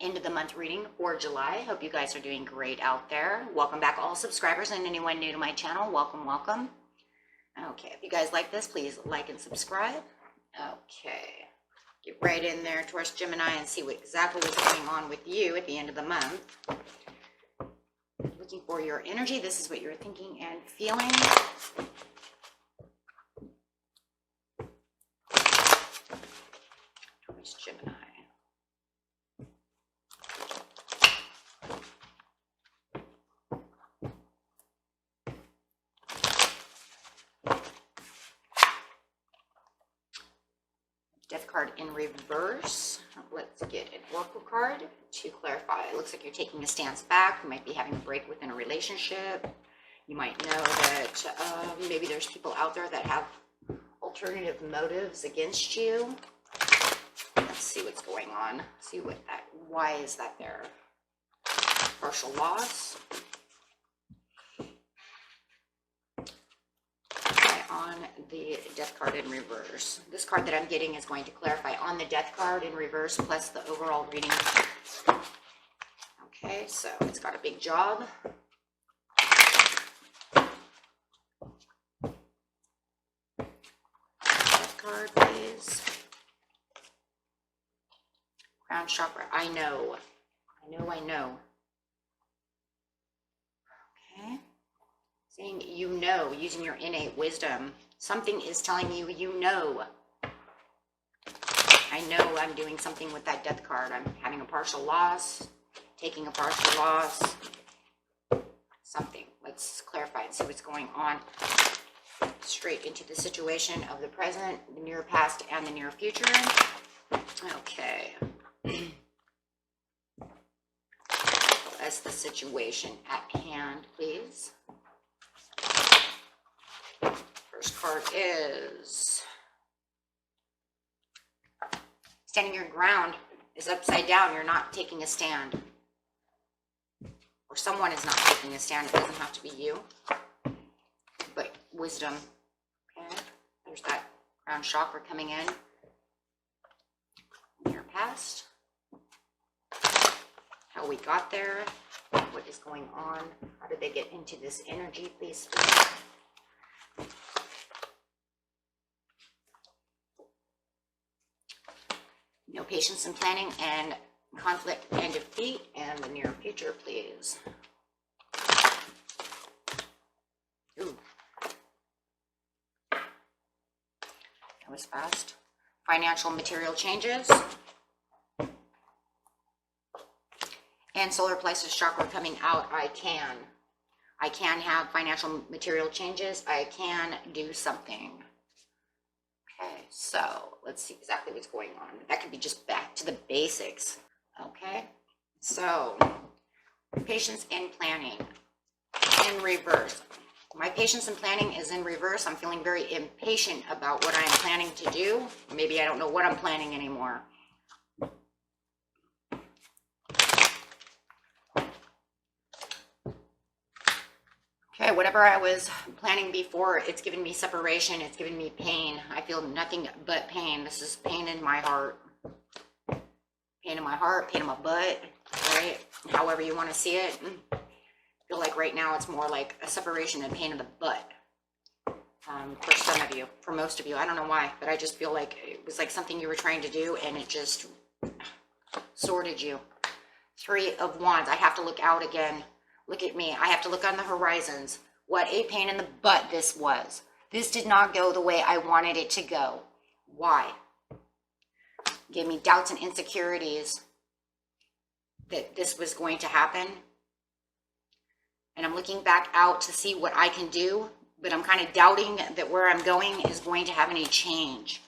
end of the month reading for July. Hope you guys are doing great out there. Welcome back all subscribers and anyone new to my channel. Welcome, welcome. Okay, if you guys like this, please like and subscribe. Okay, get right in there, Taurus, Gemini, and see what exactly what's going on with you at the end of the month. Looking for your energy. This is what you're thinking and feeling. Taurus, Gemini. Death card in reverse. Let's get an oracle card to clarify. It looks like you're taking a stance back. You might be having a break within a relationship. You might know that maybe there's people out there that have alternative motives against you. Let's see what's going on. See what that, why is that there? Partial loss. On the death card in reverse. This card that I'm getting is going to clarify on the death card in reverse plus the overall reading. Okay, so it's got a big job. Death card, please. Crown chakra. I know. Okay. Saying you know, using your innate wisdom. Something is telling you, you know. I know I'm doing something with that death card. I'm having a partial loss, taking a partial loss. Something. Let's clarify and see what's going on. Straight into the situation of the present, the near past, and the near future. Okay. That's the situation at hand, please. First card is standing your ground is upside down. You're not taking a stand. Or someone is not taking a stand. It doesn't have to be you. But wisdom. Okay. There's that crown chakra coming in. Your past. How we got there. What is going on? How did they get into this energy, please? No patience in planning and conflict and defeat, and the near future, please. Ooh. That was fast. Financial material changes. And solar plexus chakra coming out. I can have financial material changes. I can do something. Okay, so let's see exactly what's going on. That could be just back to the basics. Okay, so patience and planning in reverse. My patience and planning is in reverse. I'm feeling very impatient about what I'm planning to do. Maybe I don't know what I'm planning anymore. Okay, whatever I was planning before, it's given me separation. It's given me pain. I feel nothing but pain. This is pain in my heart. Pain in my heart, pain in my butt, right? However you want to see it. I feel like right now it's more like a separation and pain in the butt. For some of you, for most of you. I don't know why, but I just feel like it was like something you were trying to do and it just sorted you. 3 of Wands. I have to look out again. Look at me. I have to look on the horizons. What a pain in the butt this was. This did not go the way I wanted it to go. Why? Gave me doubts and insecurities that this was going to happen. And I'm looking back out to see what I can do, but I'm kind of doubting that where I'm going is going to have any change.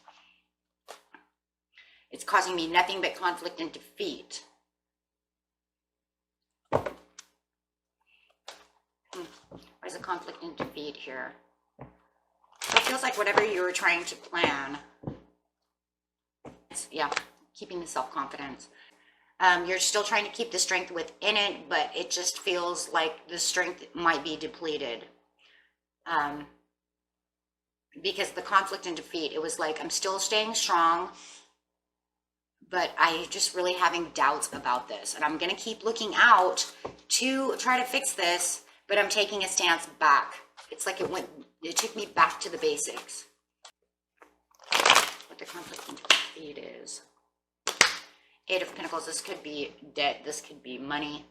It's causing me nothing but conflict and defeat. What is a conflict and defeat here? So it feels like whatever you were trying to plan, yeah, keeping the self-confidence. You're still trying to keep the strength within it, but it just feels like the strength might be depleted. Because the conflict and defeat, it was like I'm still staying strong, but I just really having doubts about this. And I'm going to keep looking out to try to fix this, but I'm taking a stance back. It's like it took me back to the basics. What the conflict and defeat is. Eight of Pentacles, this could be debt, this could be money.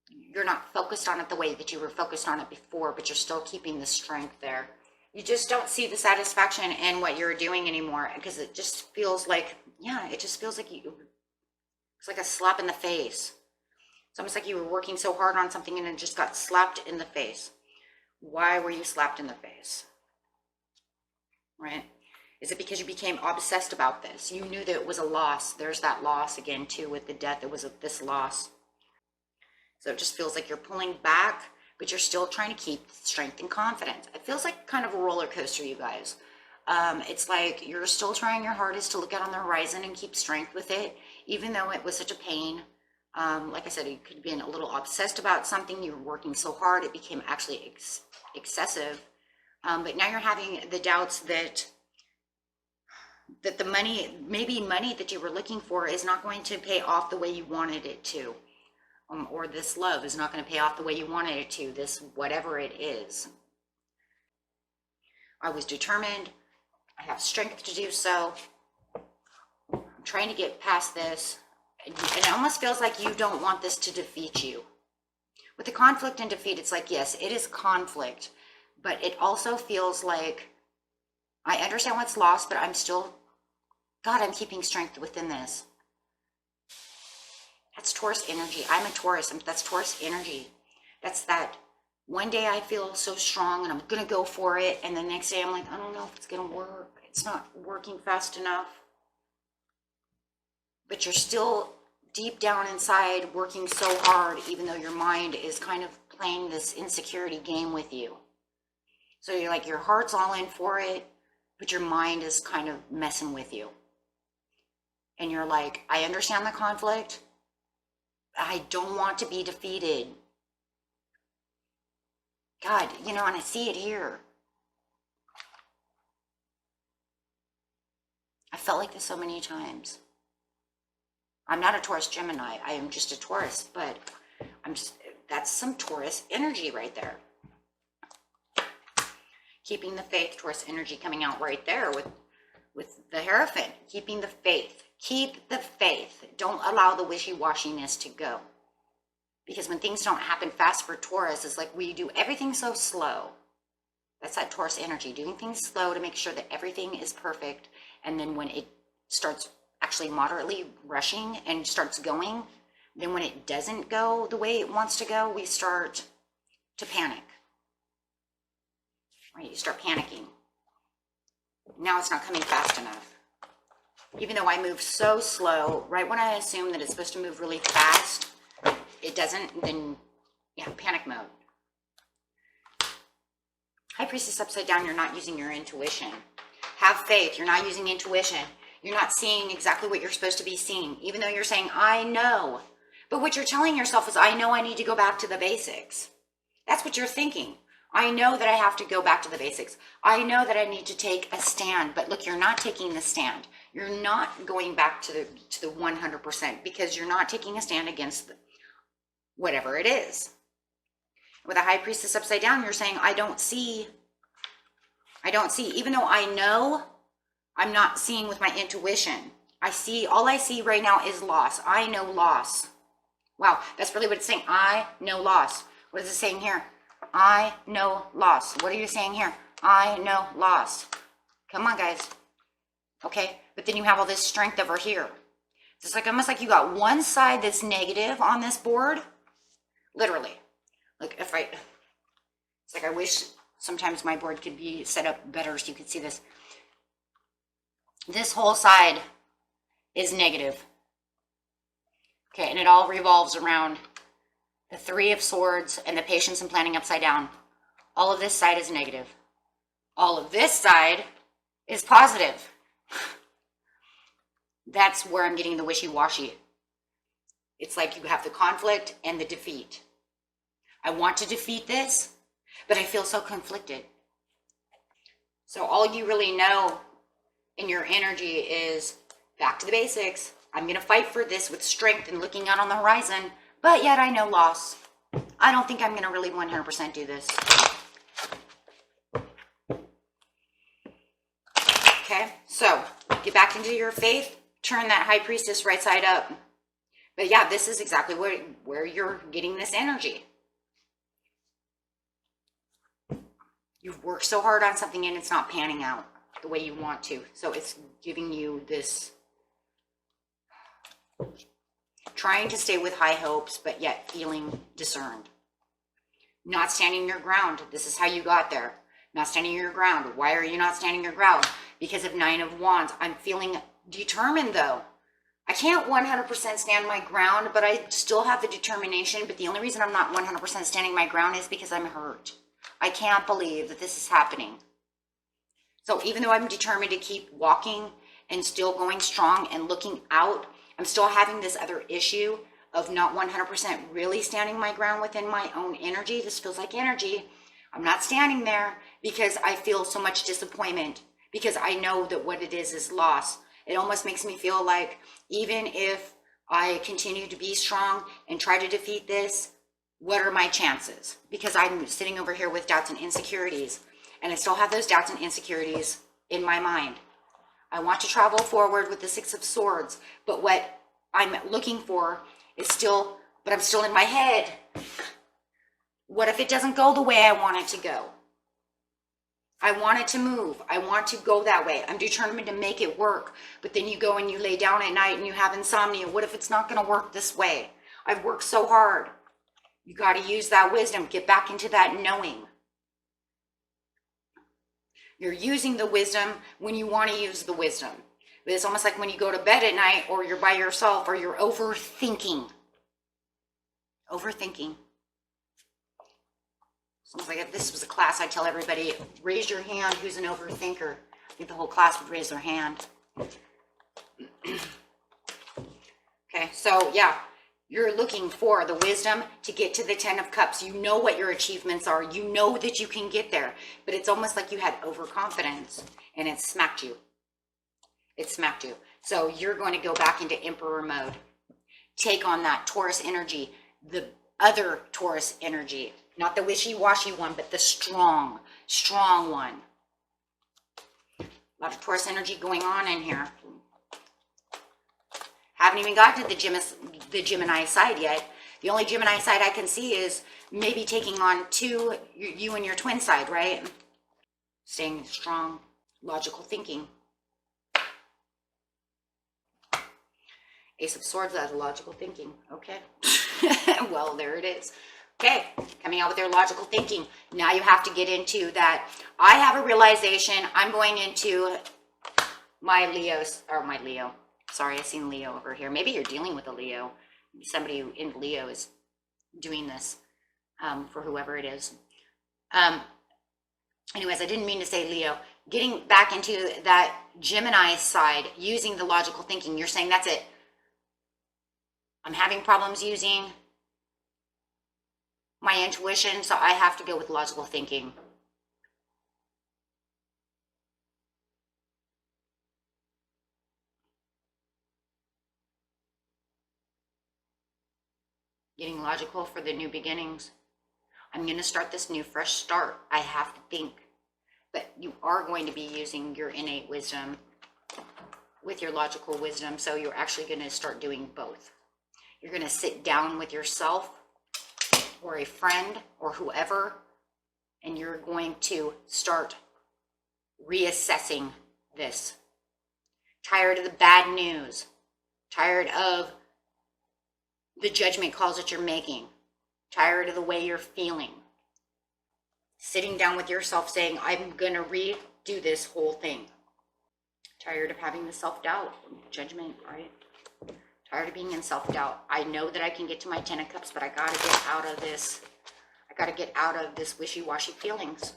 You're not focused on it the way that you were focused on it before, but you're still keeping the strength there. You just don't see the satisfaction in what you're doing anymore, because it just feels like, yeah, it just feels like it's like a slap in the face. It's almost like you were working so hard on something and it just got slapped in the face. Why were you slapped in the face? Right? Is it because you became obsessed about this? You knew that it was a loss. There's that loss again too with the death. It was this loss. So it just feels like you're pulling back, but you're still trying to keep strength and confidence. It feels like kind of a roller coaster, you guys. It's like you're still trying your hardest to look out on the horizon and keep strength with it, even though it was such a pain. Like I said, you could have been a little obsessed about something. You were working so hard, it became actually excessive. But now you're having the doubts that the money, maybe money that you were looking for is not going to pay off the way you wanted it to. Or this love is not going to pay off the way you wanted it to, this whatever it is. I was determined. I have strength to do so. I'm trying to get past this. And it almost feels like you don't want this to defeat you. With the conflict and defeat, it's like, yes, it is conflict. But it also feels like I understand what's lost, but I'm still, God, I'm keeping strength within this. That's Taurus energy. I'm a Taurus. That's Taurus energy. That's that one day I feel so strong and I'm going to go for it. And the next day I'm like, I don't know if it's going to work. It's not working fast enough. But you're still deep down inside working so hard, even though your mind is kind of playing this insecurity game with you. So you're like, your heart's all in for it, but your mind is kind of messing with you. And you're like, I understand the conflict. I don't want to be defeated. God, and I see it here. I felt like this so many times. I'm not a Taurus Gemini. I am just a Taurus, but that's some Taurus energy right there. Keeping the faith, Taurus energy coming out right there with the Hierophant. Keeping the faith. Keep the faith. Don't allow the wishy-washiness to go. Because when things don't happen fast for Taurus, it's like we do everything so slow. That's that Taurus energy, doing things slow to make sure that everything is perfect. And then when it starts actually moderately rushing and starts going, then when it doesn't go the way it wants to go, we start to panic. Right? You start panicking. Now it's not coming fast enough. Even though I move so slow, right when I assume that it's supposed to move really fast, it doesn't, then yeah, panic mode. High Priestess upside down, you're not using your intuition. Have faith, you're not using intuition. You're not seeing exactly what you're supposed to be seeing, even though you're saying, I know. But what you're telling yourself is, I know I need to go back to the basics. That's what you're thinking. I know that I have to go back to the basics. I know that I need to take a stand. But look, you're not taking the stand. You're not going back to the 100% because you're not taking a stand against whatever it is. With a High Priestess upside down, you're saying, I don't see. Even though I know, I'm not seeing with my intuition. All I see right now is loss. I know loss. Wow, that's really what it's saying. I know loss. What is it saying here? I know loss. What are you saying here? I know loss. Come on, guys. Okay, but then you have all this strength over here. It's like almost like you got one side that's negative on this board. Literally. Look, it's like I wish sometimes my board could be set up better so you could see this. This whole side is negative. Okay, and it all revolves around the Three of Swords and the Patience and Planning upside down. All of this side is negative. All of this side is positive. That's where I'm getting the wishy-washy. It's like you have the conflict and the defeat. I want to defeat this, but I feel so conflicted. So all you really know in your energy is back to the basics. I'm going to fight for this with strength and looking out on the horizon, but yet I know loss. I don't think I'm going to really 100% do this. Okay, so get back into your faith, turn that High Priestess right side up. But yeah, this is exactly where you're getting this energy. You've worked so hard on something and it's not panning out the way you want to. So it's giving you this trying to stay with high hopes, but yet feeling discerned. Not standing your ground. This is how you got there. Not standing your ground. Why are you not standing your ground? Because of 9 of Wands. I'm feeling determined though. I can't 100% stand my ground, but I still have the determination. But the only reason I'm not 100% standing my ground is because I'm hurt. I can't believe that this is happening. So even though I'm determined to keep walking and still going strong and looking out, I'm still having this other issue of not 100% really standing my ground within my own energy. This feels like energy. I'm not standing there because I feel so much disappointment, because I know that what it is loss. It almost makes me feel like even if I continue to be strong and try to defeat this, what are my chances? Because I'm sitting over here with doubts and insecurities, and I still have those doubts and insecurities in my mind. I want to travel forward with the 6 of Swords, but what I'm looking for is still, but I'm still in my head. What if it doesn't go the way I want it to go? I want it to move. I want to go that way. I'm determined to make it work. But then you go and you lay down at night and you have insomnia. What if it's not going to work this way? I've worked so hard. You got to use that wisdom. Get back into that knowing. You're using the wisdom when you want to use the wisdom. But it's almost like when you go to bed at night, or you're by yourself, or you're overthinking. Overthinking. Sounds like if this was a class, I'd tell everybody, raise your hand who's an overthinker. I think the whole class would raise their hand. Okay, so yeah, you're looking for the wisdom to get to the 10 of Cups. You know what your achievements are. You know that you can get there. But it's almost like you had overconfidence and it smacked you. It smacked you. So you're going to go back into Emperor mode. Take on that Taurus energy, the other Taurus energy. Not the wishy-washy one, but the strong one. A lot of Taurus energy going on in here. Haven't even gotten to the Gemini side yet. The only Gemini side I can see is maybe taking on you and your twin side, right? Staying strong, logical thinking. Ace of Swords, that's logical thinking. Okay. Well, there it is. Okay, coming out with their logical thinking. Now you have to get into that. I have a realization. I'm going into my Leo. Sorry, I seen Leo over here. Maybe you're dealing with a Leo. Somebody in Leo is doing this for whoever it is. Anyways, I didn't mean to say Leo. Getting back into that Gemini side, using the logical thinking. You're saying that's it. I'm having problems using my intuition, so I have to go with logical thinking. Getting logical for the new beginnings. I'm going to start this new fresh start. I have to think. But you are going to be using your innate wisdom with your logical wisdom, so you're actually going to start doing both. You're going to sit down with yourself or a friend or whoever, and you're going to start reassessing this. Tired of the bad news, tired of the judgment calls that you're making, tired of the way you're feeling. Sitting down with yourself saying, I'm going to redo this whole thing. Tired of having the self-doubt, judgment, right? Tired of being in self-doubt. I know that I can get to my 10 of Cups, but I got to get out of this. I got to get out of this wishy-washy feelings.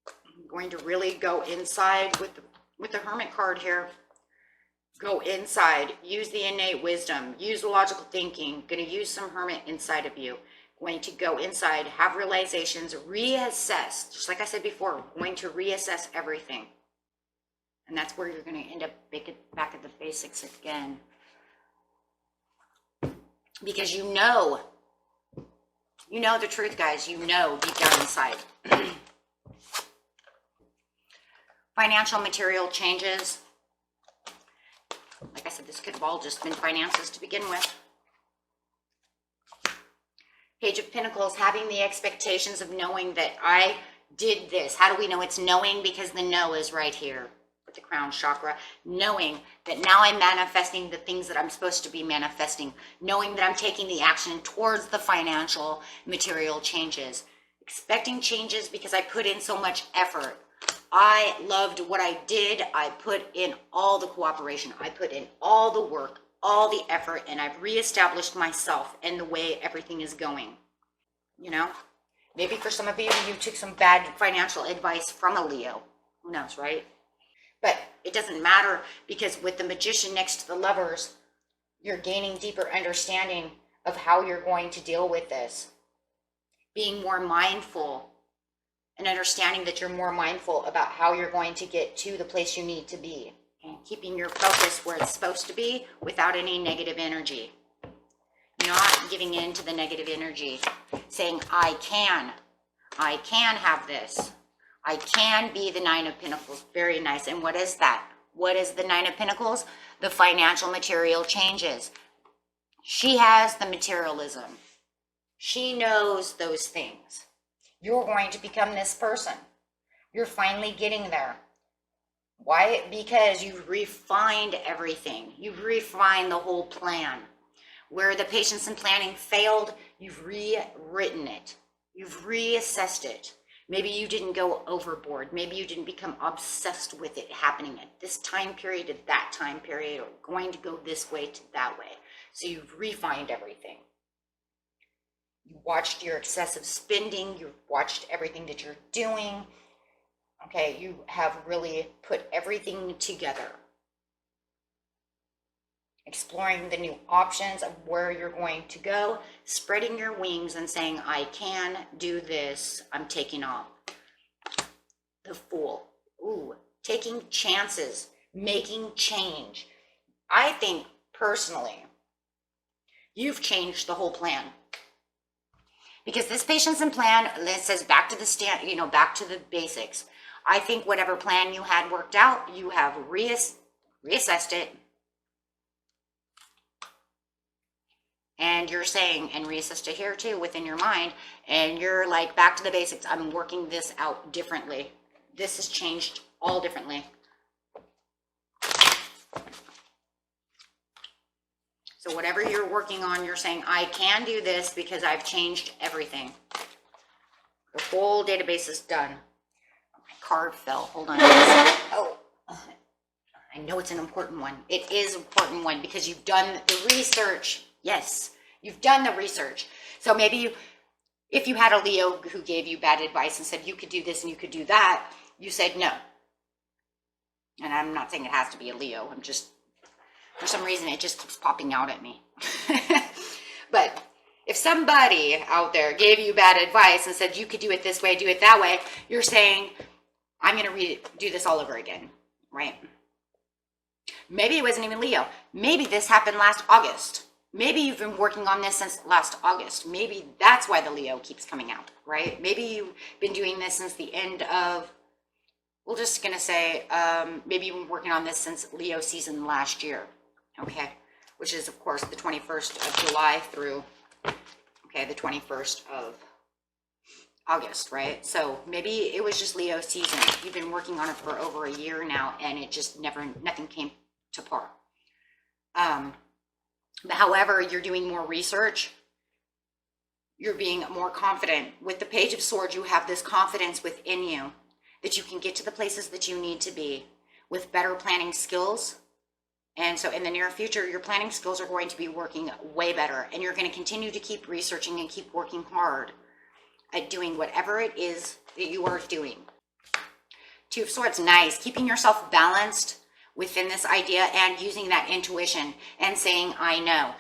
I'm going to really go inside with the Hermit card here. Go inside. Use the innate wisdom. Use the logical thinking. Going to use some Hermit inside of you. Going to go inside, have realizations, reassess. Just like I said before, going to reassess everything. And that's where you're going to end up back at the basics again. Because you know the truth, guys. You know deep down inside. Financial material changes. Like I said, this could have all just been finances to begin with. Page of Pentacles, having the expectations of knowing that I did this. How do we know it's knowing? Because the know is right here with the crown chakra. Knowing that now I'm manifesting the things that I'm supposed to be manifesting. Knowing that I'm taking the action towards the financial material changes. Expecting changes because I put in so much effort. I loved what I did. I put in all the cooperation. I put in all the work, all the effort, and I've reestablished myself and the way everything is going. You know, maybe for some of you, you took some bad financial advice from a Leo. Who knows, right? But it doesn't matter, because with the Magician next to the Lovers, you're gaining deeper understanding of how you're going to deal with this. Being more mindful and understanding that you're more mindful about how you're going to get to the place you need to be. And keeping your focus where it's supposed to be without any negative energy. Not giving in to the negative energy. Saying, I can have this. I can be the Nine of Pentacles. Very nice. And what is that? What is the Nine of Pentacles? The financial material changes. She has the materialism. She knows those things. You're going to become this person. You're finally getting there. Why? Because you've refined everything. You've refined the whole plan. Where the patience and planning failed, you've rewritten it. You've reassessed it. Maybe you didn't go overboard. Maybe you didn't become obsessed with it happening at this time period, at that time period, or going to go this way to that way. So you've refined everything. You watched your excessive spending. You've watched everything that you're doing. Okay, you have really put everything together. Exploring the new options of where you're going to go. Spreading your wings and saying, I can do this. I'm taking off. The Fool. Ooh, taking chances. Making change. I think, personally, you've changed the whole plan. Because this patience and plan, it says back to the back to the basics. I think whatever plan you had worked out, you have reassessed it. And you're saying, and reassessed it here too, within your mind, and you're like, back to the basics. I'm working this out differently. This has changed all differently. So whatever you're working on, you're saying, I can do this because I've changed everything. The whole database is done. My card fell. Hold on. Oh, I know it's an important one. It is an important one because you've done the research. Yes, you've done the research. So maybe if you had a Leo who gave you bad advice and said you could do this and you could do that, you said no. And I'm not saying it has to be a Leo. I'm just, for some reason, it just keeps popping out at me. But if somebody out there gave you bad advice and said you could do it this way, do it that way, you're saying, I'm going to do this all over again, right? Maybe it wasn't even Leo. Maybe this happened last August. Maybe you've been working on this since last August. Maybe that's why the Leo keeps coming out, right? Maybe you've been doing this since the end of, we're just going to say, maybe you've been working on this since Leo season last year, okay? Which is, of course, the 21st of July through, okay, the 21st of August, right? So maybe it was just Leo season. You've been working on it for over a year now, and it just nothing came to par. But however, you're doing more research, you're being more confident. With the Page of Swords, you have this confidence within you that you can get to the places that you need to be with better planning skills. And so in the near future, your planning skills are going to be working way better, and you're going to continue to keep researching and keep working hard at doing whatever it is that you are doing. Two of Swords, nice. Keeping yourself balanced within this idea, and using that intuition and saying, I know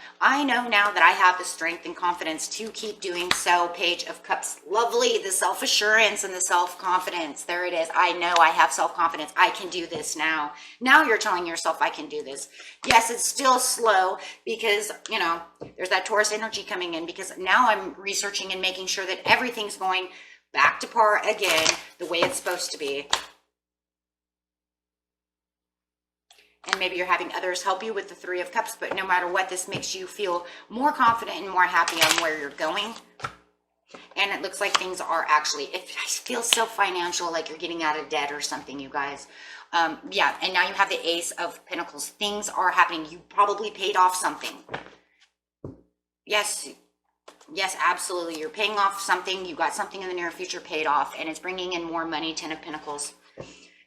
now that I have the strength and confidence to keep doing so. Page of Cups, lovely, the self-assurance and the self-confidence. There it is. I know I have self-confidence. I can do this now. Now you're telling yourself I can do this. Yes, it's still slow because, you know, there's that Taurus energy coming in, because now I'm researching and making sure that everything's going back to par again, the way it's supposed to be. And maybe you're having others help you with the Three of Cups, but no matter what, this makes you feel more confident and more happy on where you're going. And it looks like things are actually, it feels so financial, like you're getting out of debt or something, you guys. Yeah, and now you have the Ace of Pentacles. Things are happening. You probably paid off something. Yes, absolutely. You're paying off something. You got something in the near future paid off, and it's bringing in more money, Ten of Pentacles.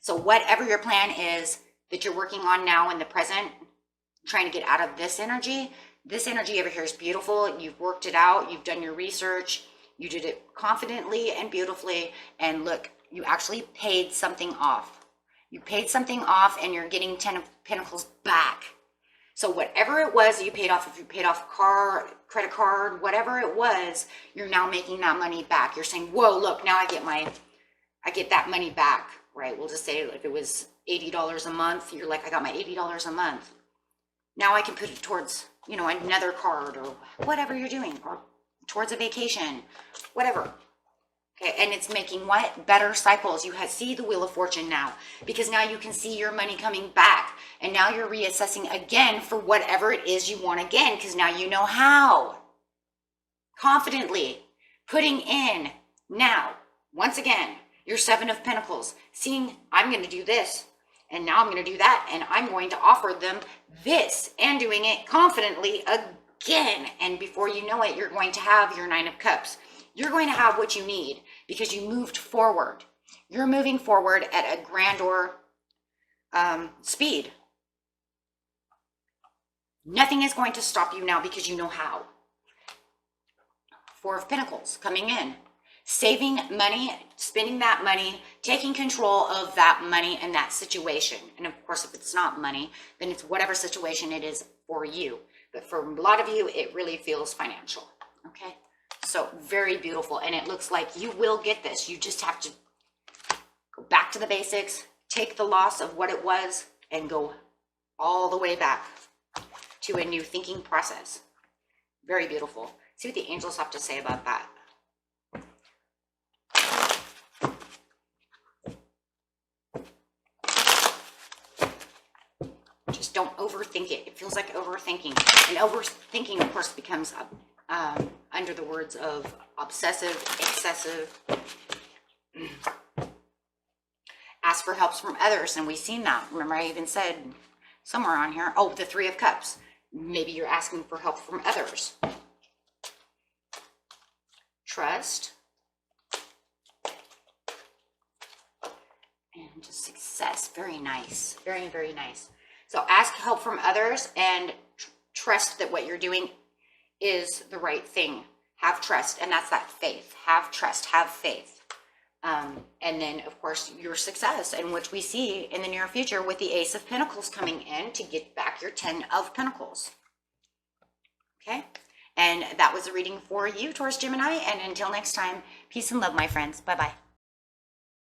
So whatever your plan is that you're working on now in the present, trying to get out of this energy over here is beautiful. You've worked it out. You've done your research. You did it confidently and beautifully. And look, you actually paid something off. You paid something off, and you're getting Ten of Pentacles back. So whatever it was that you paid off, if you paid off car, credit card, whatever it was, you're now making that money back. You're saying, whoa, look, now I get that money back, right? We'll just say if it was $80 a month, you're like, I got my $80 a month. Now I can put it towards, you know, another card or whatever you're doing, or towards a vacation, whatever. Okay, and it's making what? Better cycles. You see the Wheel of Fortune now, because now you can see your money coming back, and now you're reassessing again for whatever it is you want again, because now you know how. Confidently putting in now, once again, your Seven of Pentacles, seeing I'm going to do this, and now I'm going to do that, and I'm going to offer them this, and doing it confidently again. And before you know it, you're going to have your Nine of Cups. You're going to have what you need because you moved forward. You're moving forward at a grandeur speed. Nothing is going to stop you now because you know how. Four of Pentacles coming in. Saving money, spending that money, taking control of that money and that situation. And of course, if it's not money, then it's whatever situation it is for you. But for a lot of you, it really feels financial. Okay? So very beautiful. And it looks like you will get this. You just have to go back to the basics, take the loss of what it was, and go all the way back to a new thinking process. Very beautiful. See what the angels have to say about that. Just don't overthink it. It feels like overthinking. And overthinking, of course, becomes under the words of obsessive, excessive. Ask for help from others, and we've seen that. Remember, I even said somewhere on here, oh, the Three of Cups. Maybe you're asking for help from others. Trust. And just success. Very nice. Very, very nice. So ask help from others and trust that what you're doing is the right thing. Have trust, and that's that faith. Have trust, have faith. And then, of course, your success, and which we see in the near future with the Ace of Pentacles coming in to get back your 10 of Pentacles. Okay? And that was a reading for you, Taurus, Gemini. And until next time, peace and love, my friends. Bye-bye.